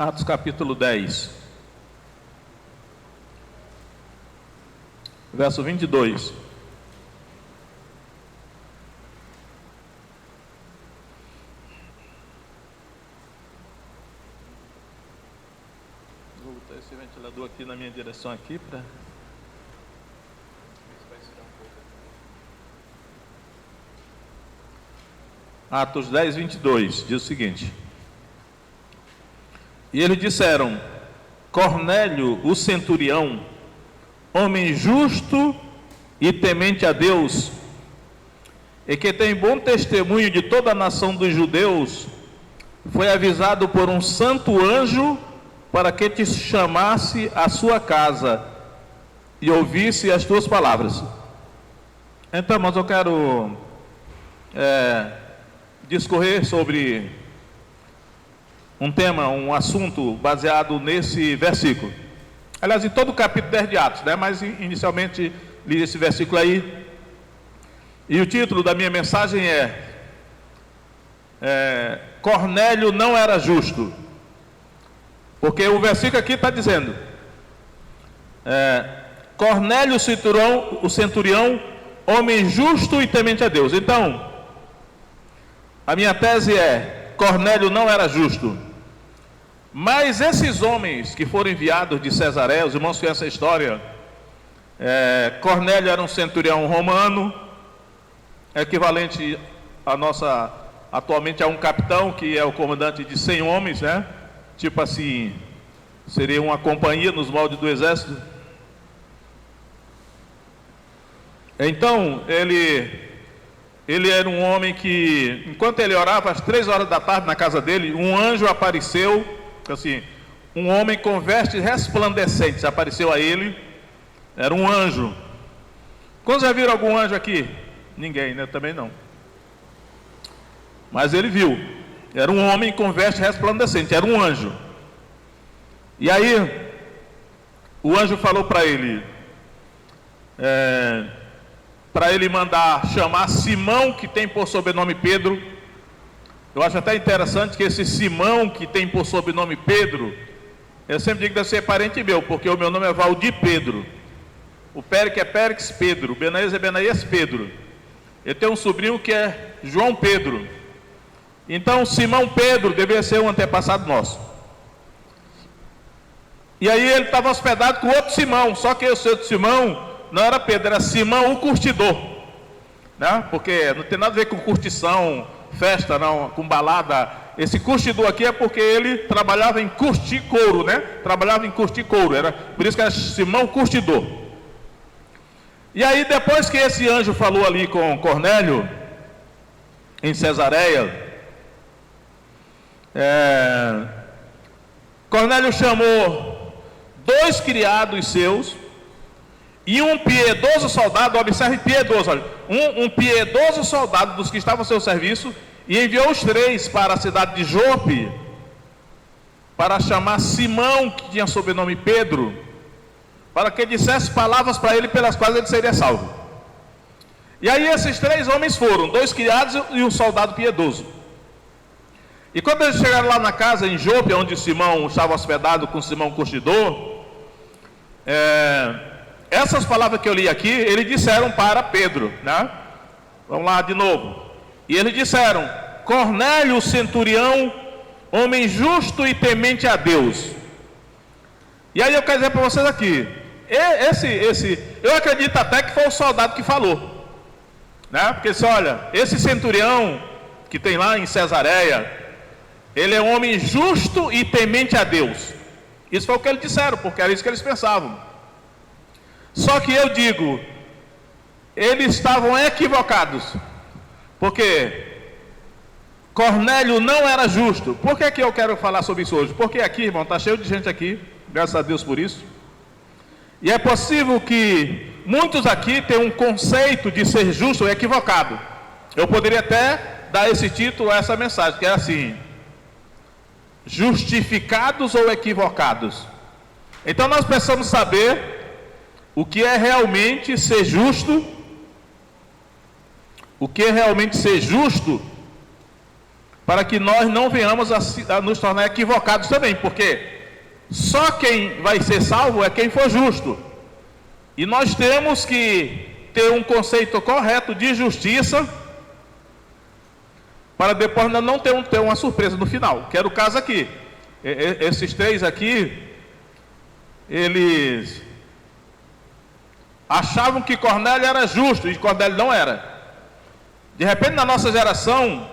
Atos capítulo 10, verso 22. Vou botar esse ventilador aqui na minha direção aqui para... Atos 10, 22, diz o seguinte: e eles disseram: Cornélio, o centurião, homem justo e temente a Deus, e que tem bom testemunho de toda a nação dos judeus, foi avisado por um santo anjo para que te chamasse à sua casa e ouvisse as tuas palavras. Então, irmãos, eu quero discorrer sobre um tema, um assunto baseado nesse versículo. Aliás, em todo o capítulo 10 de Atos, né? Mas inicialmente li esse versículo aí. E o título da minha mensagem é Cornélio não era justo. Porque o versículo aqui está dizendo: Cornélio o centurião, homem justo e temente a Deus. Então, a minha tese é: Cornélio não era justo. Mas esses homens que foram enviados de Cesareia, os irmãos conhecem a história. Cornélio era um centurião romano, equivalente atualmente a um capitão, que é o comandante de 100 homens, né? Tipo assim, seria uma companhia nos moldes do exército. Então, ele era um homem que, enquanto ele orava, às 3 horas da tarde na casa dele, um anjo apareceu, assim, um homem com vestes resplandecentes apareceu a ele. Era um anjo. Quando já viram algum anjo aqui? Ninguém, né? Também não. Mas ele viu. Era um homem com vestes resplandecentes, era um anjo. E aí, o anjo falou para ele, mandar chamar Simão, que tem por sobrenome Pedro. Eu acho até interessante que esse Simão, que tem por sobrenome Pedro, eu sempre digo que deve ser parente meu, porque o meu nome é Valdir Pedro. O Périx é Périx Pedro, o Benaías é Benaías Pedro. Eu tenho um sobrinho que é João Pedro. Então, Simão Pedro deveria ser um antepassado nosso. E aí ele estava hospedado com outro Simão, só que esse outro Simão não era Pedro, era Simão o curtidor, né? Porque não tem nada a ver com curtição, festa, não, com balada. Esse curtidor aqui é porque ele trabalhava em curtir couro, né? Trabalhava em curtir couro, por isso que era Simão curtidor. E aí, depois que esse anjo falou ali com Cornélio, em Cesareia, Cornélio chamou 2 criados seus e um piedoso soldado. Observe, piedoso, olha, um piedoso soldado dos que estavam ao seu serviço, e enviou os 3 para a cidade de Jope para chamar Simão, que tinha sobrenome Pedro, para que dissesse palavras para ele pelas quais ele seria salvo. E aí esses 3 homens foram, 2 criados e um soldado piedoso. E quando eles chegaram lá na casa em Jope, onde Simão estava hospedado com Simão curtidor, essas palavras que eu li aqui, eles disseram para Pedro, né? Vamos lá de novo. E eles disseram: Cornélio, o centurião, homem justo e temente a Deus. E aí eu quero dizer para vocês aqui, eu acredito até que foi o soldado que falou, né? Porque olha, esse centurião que tem lá em Cesareia, ele é um homem justo e temente a Deus. Isso foi o que eles disseram, porque era isso que eles pensavam. Só que eu digo, eles estavam equivocados, porque Cornélio não era justo. Por que eu quero falar sobre isso hoje? Porque aqui, irmão, está cheio de gente aqui, graças a Deus por isso. E é possível que muitos aqui tenham um conceito de ser justo equivocado. Eu poderia até dar esse título a essa mensagem, que é assim: justificados ou equivocados? Então nós precisamos saber o que é realmente ser justo, para que nós não venhamos a nos tornar equivocados também, porque só quem vai ser salvo é quem for justo. E nós temos que ter um conceito correto de justiça, para depois não ter uma surpresa no final, que era o caso aqui. Esses três aqui, eles achavam que Cornélio era justo, e Cornélio não era. De repente, na nossa geração,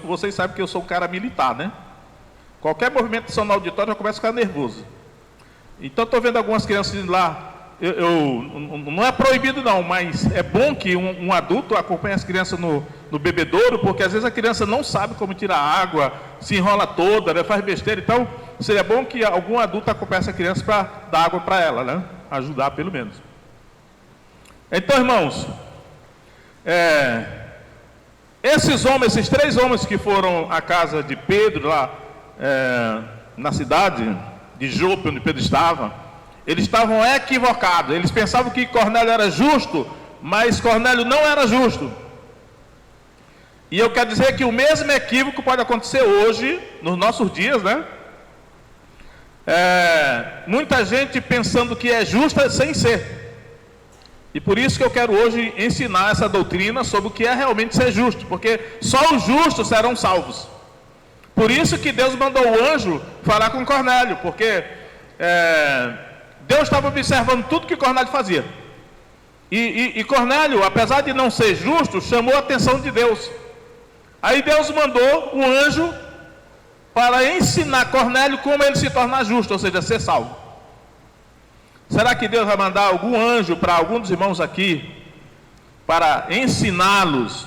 vocês sabem que eu sou um cara militar, né? Qualquer movimentação no auditório eu começo a ficar nervoso. Então, estou vendo algumas crianças lá. Não é proibido não, mas é bom que um adulto acompanhe as crianças no bebedouro, porque às vezes a criança não sabe como tirar água, se enrola toda, né, faz besteira. Então, seria bom que algum adulto acompanhe essa criança para dar água para ela, né? Ajudar pelo menos. Então, irmãos, esses três homens que foram à casa de Pedro, lá na cidade de Jope, onde Pedro estava, eles estavam equivocados. Eles pensavam que Cornélio era justo, mas Cornélio não era justo. E eu quero dizer que o mesmo equívoco pode acontecer hoje, nos nossos dias, né? Muita gente pensando que é justa sem ser. E por isso que eu quero hoje ensinar essa doutrina sobre o que é realmente ser justo, porque só os justos serão salvos. Por isso que Deus mandou o anjo falar com Cornélio, porque Deus estava observando tudo que Cornélio fazia. E Cornélio, apesar de não ser justo, chamou a atenção de Deus. Aí Deus mandou um anjo para ensinar Cornélio como ele se tornar justo, ou seja, ser salvo. Será que Deus vai mandar algum anjo para algum dos irmãos aqui para ensiná-los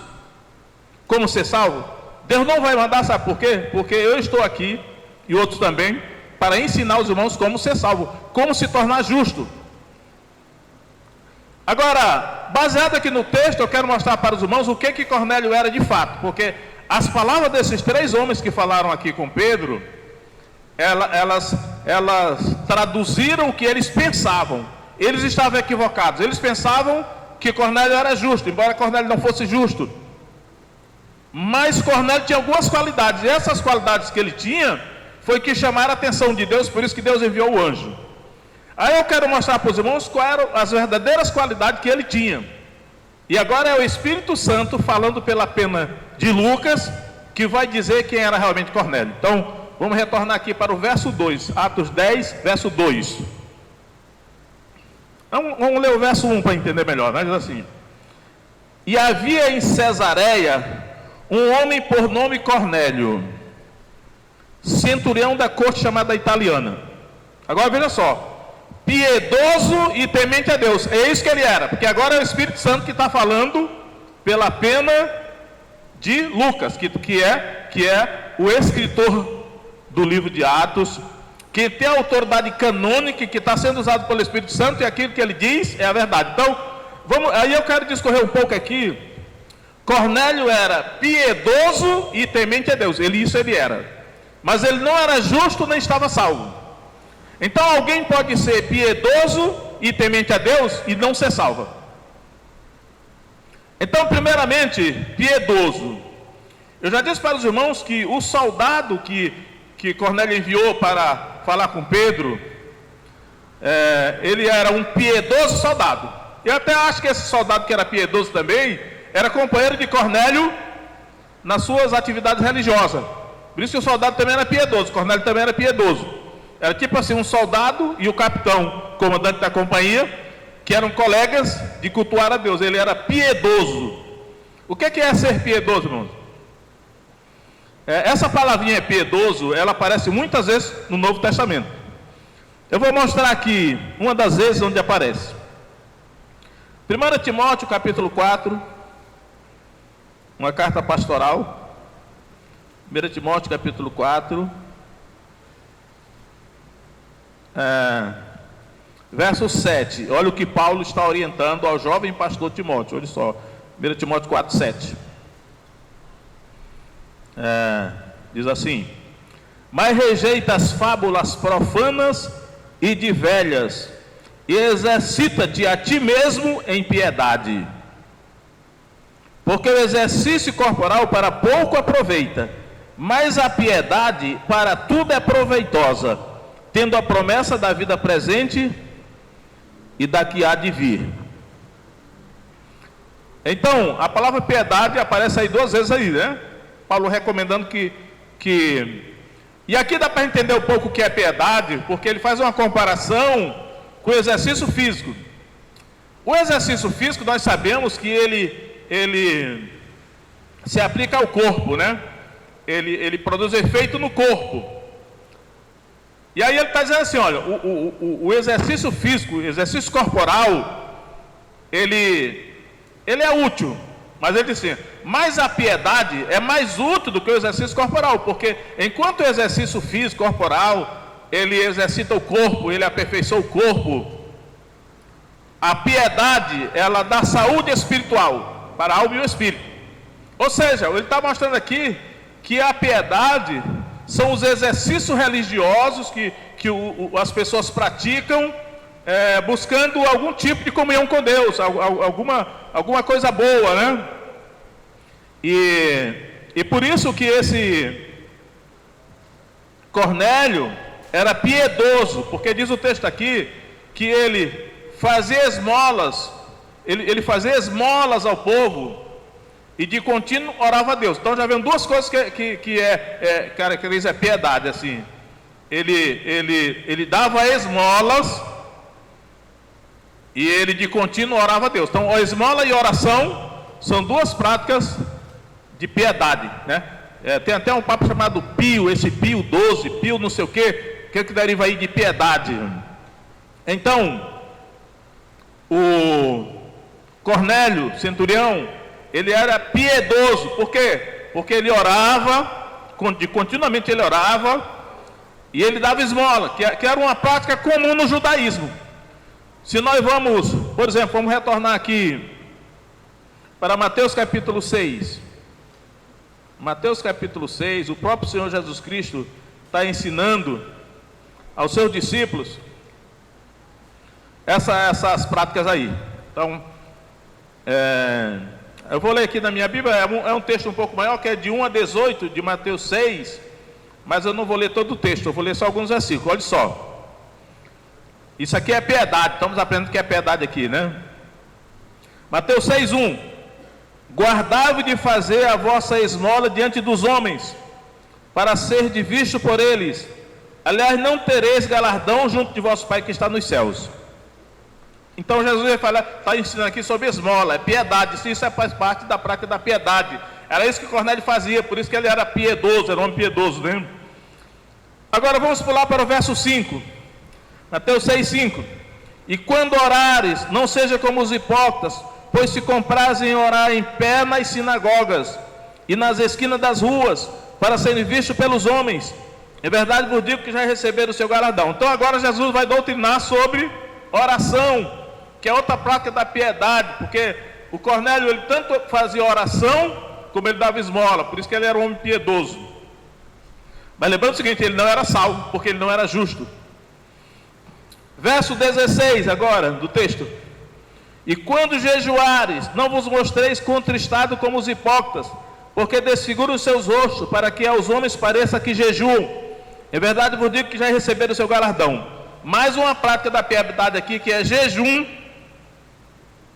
como ser salvo? Deus não vai mandar, sabe por quê? Porque eu estou aqui, e outros também, para ensinar os irmãos como ser salvo, como se tornar justo. Agora, baseado aqui no texto, eu quero mostrar para os irmãos o que Cornélio era de fato, porque as palavras desses três homens que falaram aqui com Pedro, elas traduziram o que eles pensavam. Eles estavam equivocados. Eles pensavam que Cornélio era justo, embora Cornélio não fosse justo. Mas Cornélio tinha algumas qualidades, e essas qualidades que ele tinha foi que chamaram a atenção de Deus, por isso que Deus enviou o anjo. Aí eu quero mostrar para os irmãos quais eram as verdadeiras qualidades que ele tinha. E agora é o Espírito Santo falando pela pena de Lucas, que vai dizer quem era realmente Cornélio. Então, vamos retornar aqui para o verso 2, Atos 10, verso 2. Vamos ler o verso 1 para entender melhor, né? Diz assim: E havia em Cesareia um homem por nome Cornélio, centurião da corte chamada italiana. Agora veja só, piedoso e temente a Deus. É isso que ele era, porque agora é o Espírito Santo que está falando pela pena de Lucas, que é o escritor do livro de Atos, que tem a autoridade canônica, que está sendo usado pelo Espírito Santo, e aquilo que ele diz é a verdade. Então, aí eu quero discorrer um pouco aqui. Cornélio era piedoso e temente a Deus, isso ele era. Mas ele não era justo nem estava salvo. Então alguém pode ser piedoso e temente a Deus e não ser salvo. Então, primeiramente, piedoso. Eu já disse para os irmãos que o soldado que Cornélio enviou para falar com Pedro, ele era um piedoso soldado. Eu até acho que esse soldado que era piedoso também era companheiro de Cornélio nas suas atividades religiosas. Por isso que o soldado também era piedoso, Cornélio também era piedoso. Era tipo assim, um soldado e o capitão, comandante da companhia, que eram colegas de cultuar a Deus. Ele era piedoso. O que é ser piedoso, irmãos? Essa palavrinha piedoso, ela aparece muitas vezes no Novo Testamento. Eu vou mostrar aqui uma das vezes onde aparece. 1 Timóteo capítulo 4, uma carta pastoral. 1 Timóteo capítulo 4, verso 7. Olha o que Paulo está orientando ao jovem pastor Timóteo. Olha só, 1 Timóteo 4, 7. Diz assim: Mas rejeita as fábulas profanas e de velhas, e exercita-te a ti mesmo em piedade. porque o exercício corporal para pouco aproveita, mas a piedade para tudo é proveitosa, tendo a promessa da vida presente e da que há de vir. Então, a palavra piedade aparece aí 2 vezes aí, né? Paulo recomendando que... E aqui dá para entender um pouco o que é piedade, porque ele faz uma comparação com o exercício físico. O exercício físico, nós sabemos que ele se aplica ao corpo, né? Ele produz efeito no corpo. E aí ele está dizendo assim, olha, o exercício físico, o exercício corporal, ele é útil, mas ele diz assim, mas a piedade é mais útil do que o exercício corporal, porque enquanto o exercício físico, corporal, ele exercita o corpo, ele aperfeiçoa o corpo, a piedade, ela dá saúde espiritual para a alma e o espírito. Ou seja, ele está mostrando aqui que a piedade são os exercícios religiosos que as pessoas praticam, buscando algum tipo de comunhão com Deus, alguma coisa boa, né? E por isso que esse Cornélio era piedoso, porque diz o texto aqui que ele fazia esmolas, ele fazia esmolas ao povo e de contínuo orava a Deus. Então já vem 2 coisas que caracteriza a piedade, assim. Ele dava esmolas e ele de contínuo orava a Deus. Então a esmola e oração são 2 práticas de piedade, né? Tem até um papo chamado Pio, esse Pio 12, Pio não sei o que deriva aí de piedade. Então, o Cornélio, centurião, ele era piedoso. Por quê? Porque ele orava, continuamente ele orava, e ele dava esmola, que era uma prática comum no judaísmo. Se nós vamos, por exemplo, vamos retornar aqui para Mateus capítulo 6. Mateus capítulo 6, o próprio Senhor Jesus Cristo está ensinando aos seus discípulos essas práticas aí. Então, eu vou ler aqui na minha Bíblia, é um texto um pouco maior, que é de 1 a 18 de Mateus 6, mas eu não vou ler todo o texto, eu vou ler só alguns versículos. Olha só, isso aqui é piedade, estamos aprendendo que é piedade aqui, né? Mateus 6, 1: guardai-vos de fazer a vossa esmola diante dos homens, para ser visto por eles. Aliás, não tereis galardão junto de vosso Pai que está nos céus. Então Jesus está ensinando aqui sobre esmola, é piedade. Isso faz parte da prática da piedade. Era isso que Cornélio fazia, por isso que ele era piedoso, era um homem piedoso, né? Agora vamos pular para o verso 5, Mateus 6, 5: e quando orares, não seja como os hipócritas, pois se comprazem em orar em pé nas sinagogas e nas esquinas das ruas, para serem vistos pelos homens. Em verdade vos digo que já receberam o seu galardão. Então agora Jesus vai doutrinar sobre oração, que é outra prática da piedade, porque o Cornélio, ele tanto fazia oração, como ele dava esmola, por isso que ele era um homem piedoso. Mas lembrando o seguinte, ele não era salvo, porque ele não era justo. Verso 16 agora, do texto: e quando jejuares, não vos mostreis contristado como os hipócritas, porque desfiguram os seus rostos, para que aos homens pareça que jejuam. Em verdade vos digo que já receberam o seu galardão. Mais uma prática da piedade aqui, que é jejum.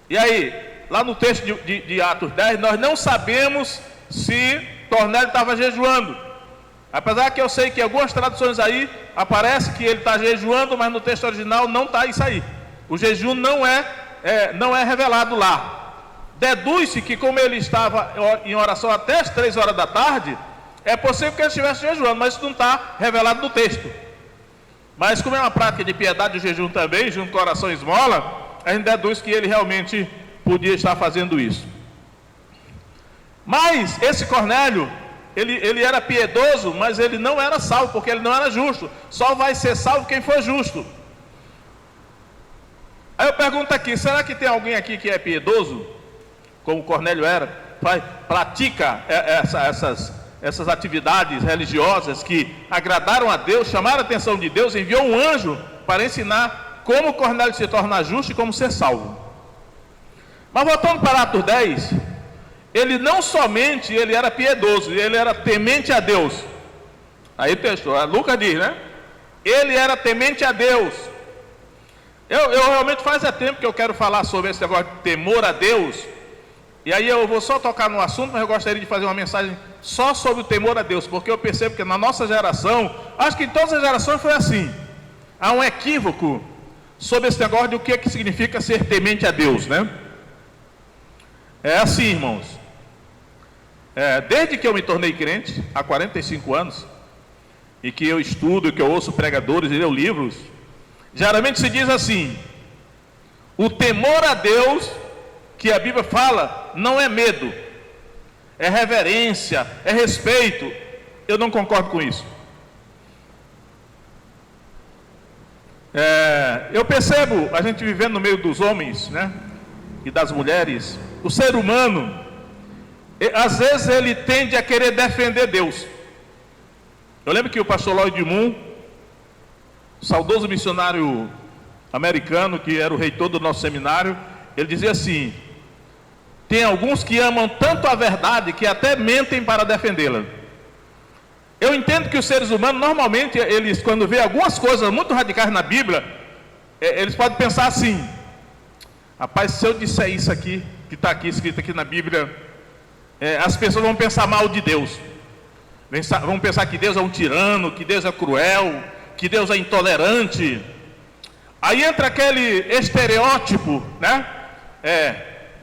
E aí, lá no texto de Atos 10, nós não sabemos se Cornélio estava jejuando. Apesar que eu sei que em algumas traduções aí, aparece que ele está jejuando, mas no texto original não está isso aí. O jejum não é revelado lá. Deduz-se que como ele estava em oração até as 3 horas da tarde, é possível que ele estivesse jejuando, mas isso não está revelado no texto. Mas como é uma prática de piedade, o jejum também, junto com a oração e esmola, a gente deduz que ele realmente podia estar fazendo isso. Mas esse Cornélio, ele era piedoso, mas ele não era salvo, porque ele não era justo. Só vai ser salvo quem for justo. Aí eu pergunto aqui, será que tem alguém aqui que é piedoso, como Cornélio era, pratica essas atividades religiosas que agradaram a Deus, chamaram a atenção de Deus, enviou um anjo para ensinar como Cornélio se torna justo e como ser salvo? Mas voltando para Atos 10, ele não somente ele era piedoso, ele era temente a Deus. Aí o texto, Lucas diz, né? Ele era temente a Deus. Eu realmente faz tempo que eu quero falar sobre esse negócio de temor a Deus. E aí eu vou só tocar no assunto, mas eu gostaria de fazer uma mensagem só sobre o temor a Deus, porque eu percebo que na nossa geração, acho que em todas as gerações foi assim, há um equívoco sobre esse negócio de o que significa ser temente a Deus, né? É assim, irmãos, desde que eu me tornei crente, há 45 anos, e que eu estudo, que eu ouço pregadores e leio livros, geralmente se diz assim: o temor a Deus que a Bíblia fala não é medo, é reverência, é respeito. Eu não concordo com isso. Eu percebo, a gente vivendo no meio dos homens, né, e das mulheres, o ser humano, às vezes ele tende a querer defender Deus. Eu lembro que o pastor Lloyd Moon, saudoso missionário americano, que era o reitor do nosso seminário, ele dizia assim: tem alguns que amam tanto a verdade que até mentem para defendê-la. Eu entendo que os seres humanos, normalmente, eles, quando vê algumas coisas muito radicais na Bíblia, eles podem pensar assim: rapaz, se eu disser isso aqui, que está aqui, escrito aqui na Bíblia, as pessoas vão pensar mal de Deus. Vão pensar que Deus é um tirano, que Deus é cruel, que Deus é intolerante. Aí entra aquele estereótipo, né?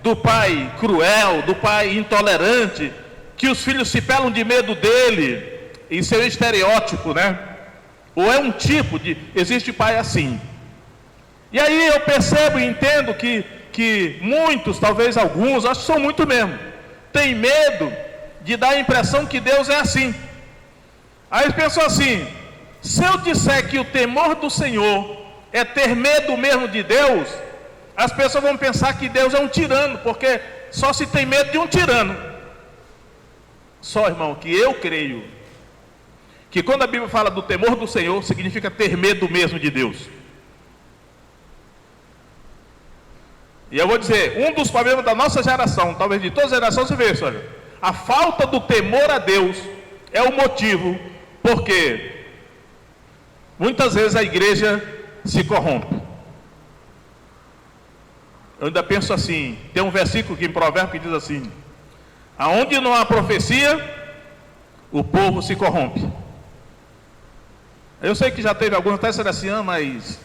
Do pai cruel, do pai intolerante, que os filhos se pelam de medo dele. Isso é um estereótipo, né? Ou é um tipo de... existe pai assim. E aí eu percebo e entendo que muitos, talvez alguns, acho que são muito mesmo, têm medo de dar a impressão que Deus é assim. Aí eles pensam assim: se eu disser que o temor do Senhor é ter medo mesmo de Deus, as pessoas vão pensar que Deus é um tirano, porque só se tem medo de um tirano. Só, irmão, que eu creio que quando a Bíblia fala do temor do Senhor, significa ter medo mesmo de Deus. E eu vou dizer, um dos problemas da nossa geração, talvez de toda a geração, se vê isso, olha, a falta do temor a Deus é o motivo porque muitas vezes a igreja se corrompe. Eu ainda penso assim, tem um versículo aqui em Provérbios que diz assim: aonde não há profecia, o povo se corrompe. Eu sei que já teve alguns até disseram assim: mas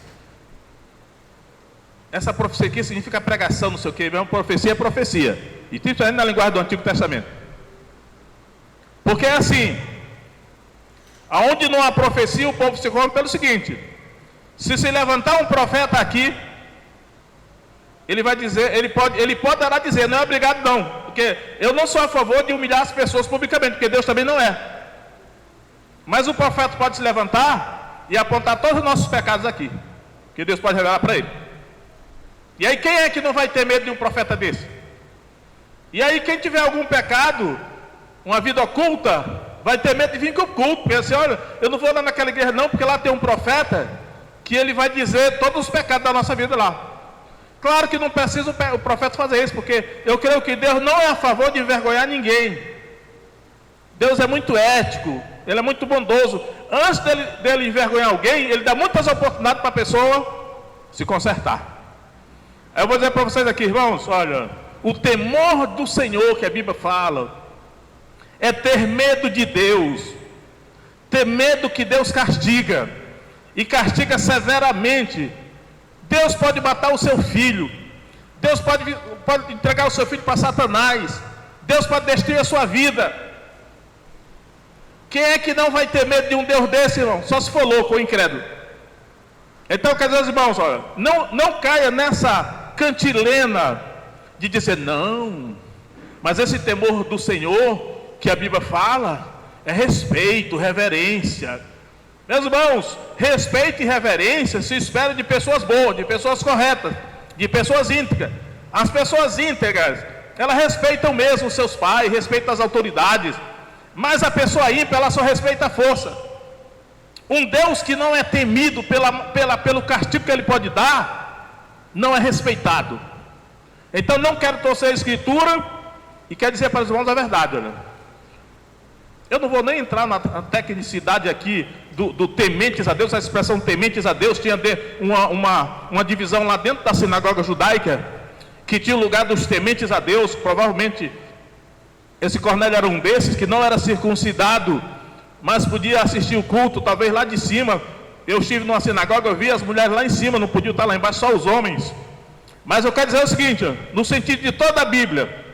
essa profecia aqui significa pregação, não sei o que, mesmo profecia é profecia. E isso ainda na linguagem do Antigo Testamento. Porque é assim, aonde não há profecia, o povo se corrompe pelo seguinte: se levantar um profeta aqui, ele vai dizer, ele pode dar a dizer, não é obrigado não, porque eu não sou a favor de humilhar as pessoas publicamente, porque Deus também não é. Mas o profeta pode se levantar e apontar todos os nossos pecados aqui, que Deus pode revelar para ele. E aí quem é que não vai ter medo de um profeta desse? E aí quem tiver algum pecado, uma vida oculta, vai ter medo de vir com o culto, porque assim: olha, eu não vou lá naquela igreja não, porque lá tem um profeta que ele vai dizer todos os pecados da nossa vida lá. Claro que não precisa o profeta fazer isso, porque eu creio que Deus não é a favor de envergonhar ninguém. Deus é muito ético, Ele é muito bondoso. Antes dele envergonhar alguém, Ele dá muitas oportunidades para a pessoa se consertar. Aí eu vou dizer para vocês aqui, irmãos, olha, o temor do Senhor que a Bíblia fala é ter medo de Deus, ter medo que Deus castiga, e castiga severamente. Deus pode matar o seu filho, Deus pode entregar o seu filho para Satanás, Deus pode destruir a sua vida. Quem é que não vai ter medo de um Deus desse, irmão? Só se for louco ou incrédulo. Então, quer dizer, irmãos, olha, não caia nessa cantilena de dizer: não, mas esse temor do Senhor que a Bíblia fala é respeito, reverência. Meus irmãos, respeito e reverência se espera de pessoas boas, de pessoas corretas, de pessoas íntegras. As pessoas íntegras, elas respeitam mesmo os seus pais, respeitam as autoridades, mas a pessoa ímpia, ela só respeita a força. Um Deus que não é temido pelo castigo que Ele pode dar, não é respeitado. Então não quero torcer a Escritura, E quer dizer para os irmãos a verdade, olha. Eu não vou nem entrar na tecnicidade aqui do tementes a Deus. A expressão tementes a Deus tinha uma divisão lá dentro da sinagoga judaica, que tinha o lugar dos tementes a Deus. Provavelmente esse Cornélio era um desses, que não era circuncidado, mas podia assistir o culto, talvez lá de cima. Eu estive numa sinagoga, eu vi as mulheres lá em cima, não podiam estar lá embaixo, só os homens. Mas eu quero dizer o seguinte, no sentido de toda a Bíblia,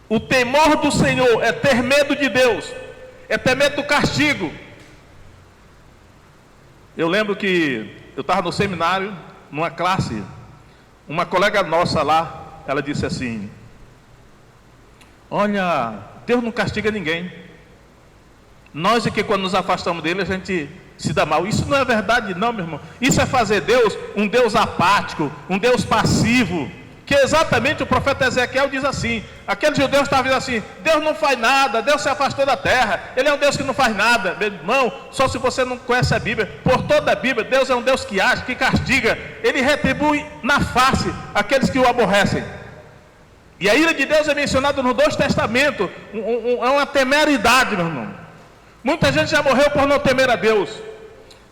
o temor do Senhor é ter medo de Deus, é ter medo do castigo. Eu lembro que eu estava no seminário, numa classe, uma colega nossa lá, ela disse assim: olha, Deus não castiga ninguém. Nós é que quando nos afastamos dele a gente se dá mal. Isso não é verdade não, meu irmão. Isso é fazer Deus um Deus apático, um Deus passivo. Que exatamente o profeta Ezequiel diz assim. Aqueles judeus estavam dizendo assim: Deus não faz nada, Deus se afastou da terra, Ele é um Deus que não faz nada. Meu irmão, só se você não conhece a Bíblia. Por toda a Bíblia, Deus é um Deus que age, que castiga. Ele retribui na face aqueles que o aborrecem. E a ira de Deus é mencionada nos dois testamentos. É uma temeridade, meu irmão. Muita gente já morreu por não temer a Deus.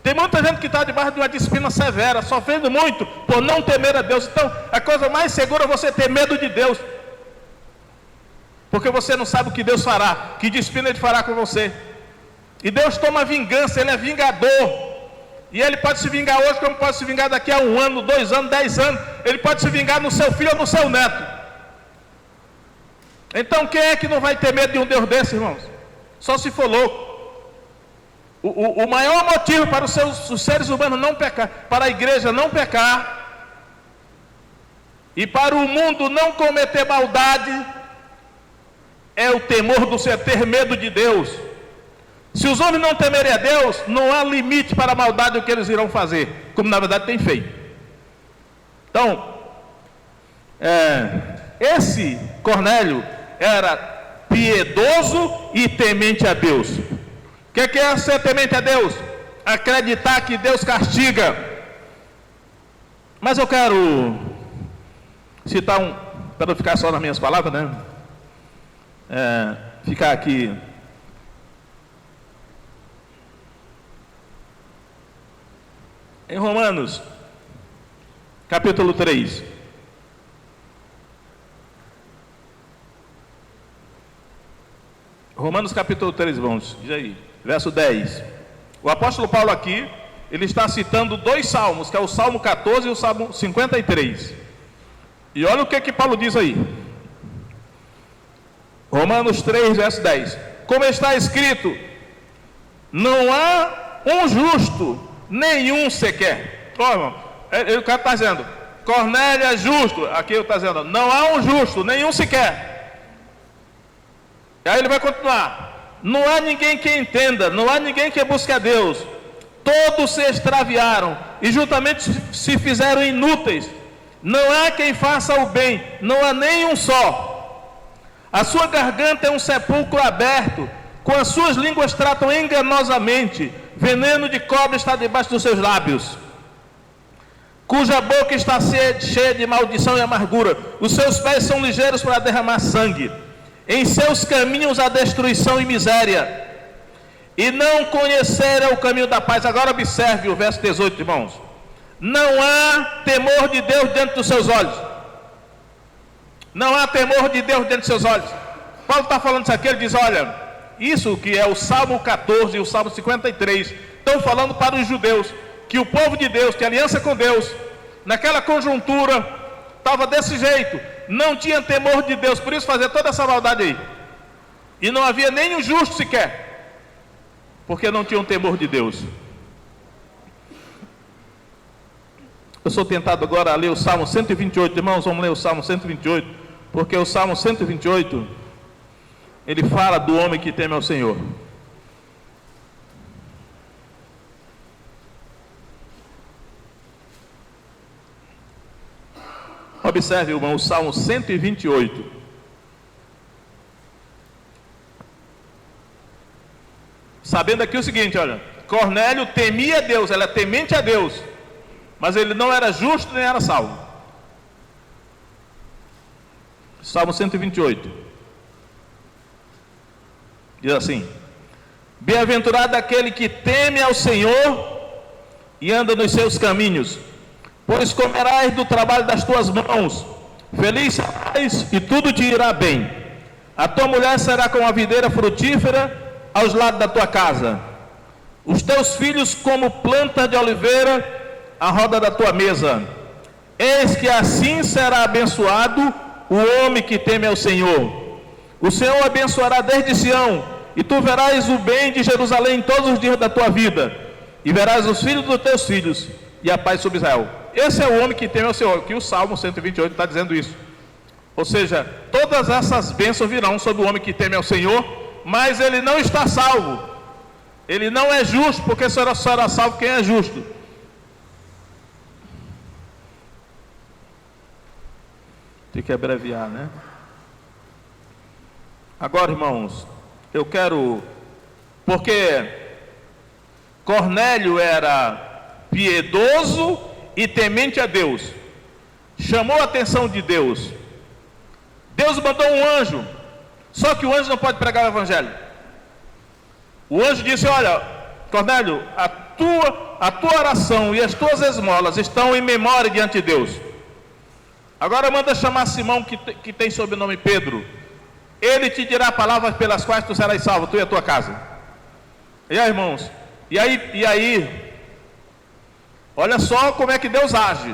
Tem muita gente que está debaixo de uma disciplina severa, sofrendo muito por não temer a Deus. Então, a coisa mais segura é você ter medo de Deus, porque você não sabe o que Deus fará, que disciplina Ele fará com você. E Deus toma vingança, Ele é vingador. E Ele pode se vingar hoje, como pode se vingar daqui a 1 ano, 2 anos, 10 anos. Ele pode se vingar no seu filho ou no seu neto. Então, quem é que não vai ter medo de um Deus desse, irmãos? Só se for louco. O maior motivo para os seres humanos não pecar, para a igreja não pecar, e para o mundo não cometer maldade, é o temor do Senhor, ter medo de Deus. Se os homens não temerem a Deus, não há limite para a maldade o que eles irão fazer, como na verdade tem feito. Então, esse Cornélio era piedoso e temente a Deus. O que é ser temente a Deus? Acreditar que Deus castiga. Mas eu quero citar para não ficar só nas minhas palavras, né? Ficar aqui. Em Romanos, capítulo 3. Romanos capítulo 3, vamos, diz aí. Verso 10. O apóstolo Paulo aqui, ele está citando 2 salmos, que é o Salmo 14 e o Salmo 53. E olha o que Paulo diz aí. Romanos 3, verso 10. Como está escrito: não há um justo, nenhum sequer. Ó, irmão, o cara está dizendo, Cornélio é justo. Aqui ele está dizendo, não há um justo, nenhum sequer. E aí ele vai continuar: não há ninguém que entenda, não há ninguém que busque a Deus. Todos se extraviaram e juntamente se fizeram inúteis. Não há quem faça o bem, não há nenhum só. A sua garganta é um sepulcro aberto, com as suas línguas tratam enganosamente. Veneno de cobra está debaixo dos seus lábios, cuja boca está cheia de maldição e amargura. Os seus pés são ligeiros para derramar sangue. Em seus caminhos há destruição e miséria, e não conheceram o caminho da paz. Agora observe o verso 18, irmãos. Não há temor de Deus diante dos seus olhos. Não há temor de Deus diante dos seus olhos. Paulo está falando isso aqui, ele diz, olha, isso que é o Salmo 14 e o Salmo 53, estão falando para os judeus, que o povo de Deus, que aliança com Deus, naquela conjuntura, estava desse jeito, não tinha temor de Deus, por isso fazer toda essa maldade aí. E não havia nem um justo sequer, porque não tinham temor de Deus. Eu sou tentado agora a ler o Salmo 128, irmãos, vamos ler o Salmo 128, porque o Salmo 128, ele fala do homem que teme ao Senhor. Observe, irmão, o Salmo 128. Sabendo aqui o seguinte, olha, Cornélio temia Deus, ela é temente a Deus, mas ele não era justo nem era salvo. Salmo 128. Diz assim: bem-aventurado aquele que teme ao Senhor e anda nos seus caminhos, pois comerás do trabalho das tuas mãos, feliz serás e tudo te irá bem. A tua mulher será como a videira frutífera aos lados da tua casa, os teus filhos como planta de oliveira à roda da tua mesa. Eis que assim será abençoado o homem que teme ao Senhor. O Senhor abençoará desde Sião, e tu verás o bem de Jerusalém todos os dias da tua vida, e verás os filhos dos teus filhos, e a paz sobre Israel. Esse é o homem que teme ao Senhor, que o Salmo 128 está dizendo isso. Ou seja, todas essas bênçãos virão sobre o homem que teme ao Senhor, mas ele não está salvo. Ele não é justo, porque só será salvo quem é justo. Tem que abreviar, né? Agora, irmãos, eu quero... Porque Cornélio era piedoso e temente a Deus. Chamou a atenção de Deus. Deus mandou um anjo. Só que o anjo não pode pregar o evangelho. O anjo disse: olha, Cornélio, a tua oração e as tuas esmolas estão em memória diante de Deus. Agora manda chamar Simão, que tem sobrenome Pedro. Ele te dirá palavras pelas quais tu serás salvo, tu e a tua casa. E aí, irmãos? E aí, olha só como é que Deus age.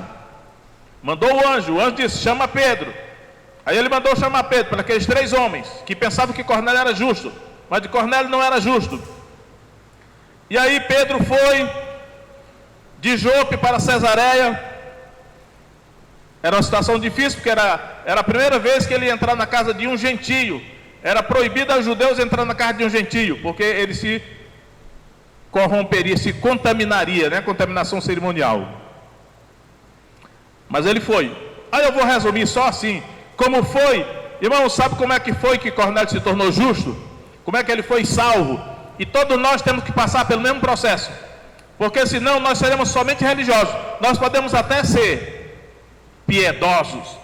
Mandou o anjo disse: chama Pedro. Aí ele mandou chamar Pedro para aqueles 3 homens que pensavam que Cornélio era justo, mas de Cornélio não era justo. E aí Pedro foi de Jope para Cesareia. Era uma situação difícil, porque era a primeira vez que ele ia entrar na casa de um gentio. Era proibido aos judeus entrar na casa de um gentio, porque ele se corromperia, se contaminaria, né? Contaminação cerimonial. Mas ele foi. Aí eu vou resumir só assim, como foi. Irmão, sabe como é que foi que Cornélio se tornou justo? Como é que ele foi salvo? E todos nós temos que passar pelo mesmo processo, porque senão nós seremos somente religiosos. Nós podemos até ser piedosos,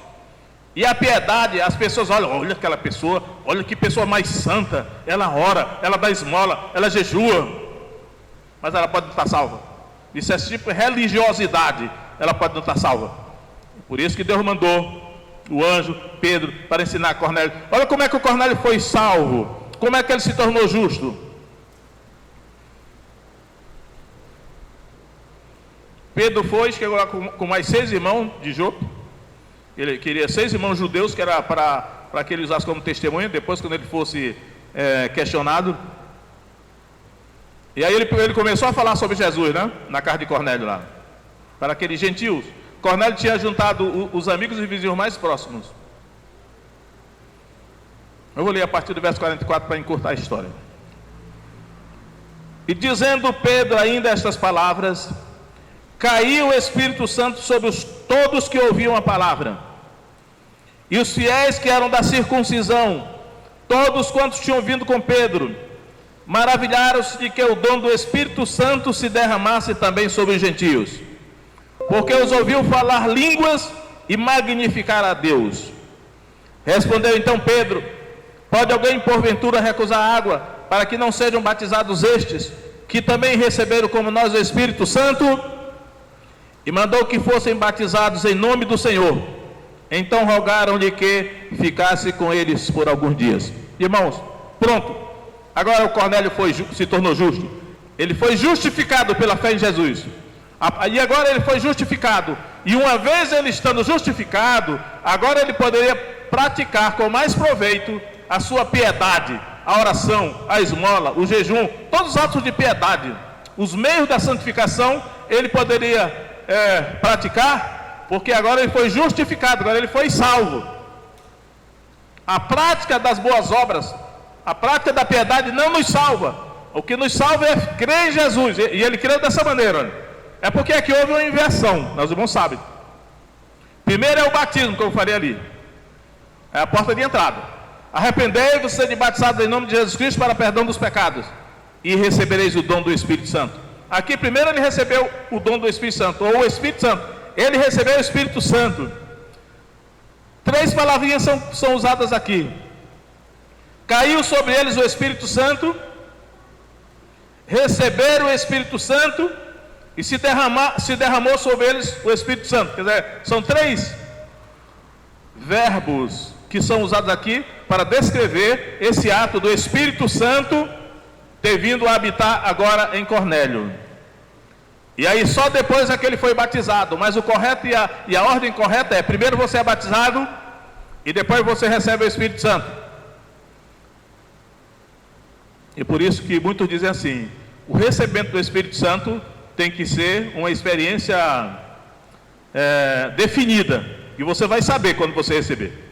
e a piedade, as pessoas olham: olha aquela pessoa, olha que pessoa mais santa, ela ora, ela dá esmola, ela jejua, mas ela pode não estar salva. Isso é tipo de religiosidade, ela pode não estar salva. Por isso que Deus mandou o anjo Pedro para ensinar a Cornélio. Olha como é que o Cornélio foi salvo, como é que ele se tornou justo. Pedro foi, chegou lá com mais 6 irmãos de Jope. Ele queria 6 irmãos judeus, que era para que ele usasse como testemunha, depois quando ele fosse questionado. E aí ele começou a falar sobre Jesus, né? Na casa de Cornélio lá, para aqueles gentios. Cornélio tinha juntado os amigos e vizinhos mais próximos. Eu vou ler a partir do verso 44 para encurtar a história. E dizendo Pedro ainda estas palavras, caiu o Espírito Santo sobre todos que ouviam a palavra. E os fiéis que eram da circuncisão, todos quantos tinham vindo com Pedro, maravilharam-se de que o dom do Espírito Santo se derramasse também sobre os gentios, porque os ouviu falar línguas e magnificar a Deus. Respondeu então Pedro: pode alguém porventura recusar água, para que não sejam batizados estes, que também receberam como nós o Espírito Santo? E mandou que fossem batizados em nome do Senhor. Então rogaram-lhe que ficasse com eles por alguns dias. Irmãos, pronto. Agora o Cornélio se tornou justo. Ele foi justificado pela fé em Jesus. E agora ele foi justificado. E uma vez ele estando justificado, agora ele poderia praticar com mais proveito a sua piedade, a oração, a esmola, o jejum, todos os atos de piedade, os meios da santificação, ele poderia praticar, porque agora ele foi justificado, agora ele foi salvo. A prática das boas obras, a prática da piedade não nos salva. O que nos salva é crer em Jesus, e ele creu dessa maneira. É porque aqui houve uma inversão, nós irmãos sabem. Primeiro é o batismo, que eu falei ali, é a porta de entrada. Arrependei-vos, sede batizados em nome de Jesus Cristo para perdão dos pecados, e recebereis o dom do Espírito Santo. Aqui primeiro ele recebeu o dom do Espírito Santo, ou o Espírito Santo. Ele recebeu o Espírito Santo. 3 palavrinhas são usadas aqui: caiu sobre eles o Espírito Santo, receberam o Espírito Santo e se derramou sobre eles o Espírito Santo. Quer dizer, são 3 verbos que são usados aqui para descrever esse ato do Espírito Santo ter vindo a habitar agora em Cornélio. E aí só depois é que ele foi batizado, mas o correto e a ordem correta é: primeiro você é batizado e depois você recebe o Espírito Santo. E por isso que muitos dizem assim: o recebimento do Espírito Santo tem que ser uma experiência definida, e você vai saber quando você receber.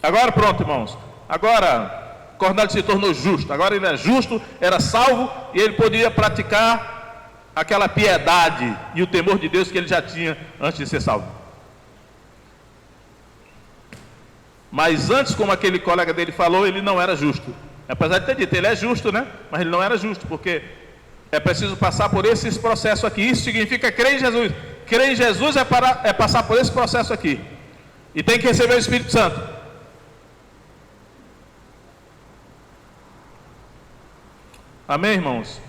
Agora pronto, irmãos, agora Cornélio se tornou justo, agora ele é justo, era salvo, e ele podia praticar aquela piedade e o temor de Deus que ele já tinha antes de ser salvo. Mas antes, como aquele colega dele falou, ele não era justo. Apesar de ter dito, ele é justo, né? Mas ele não era justo, porque é preciso passar por esses processos aqui. Isso significa crer em Jesus. Crer em Jesus é passar por esse processo aqui. E tem que receber o Espírito Santo. Amém, irmãos?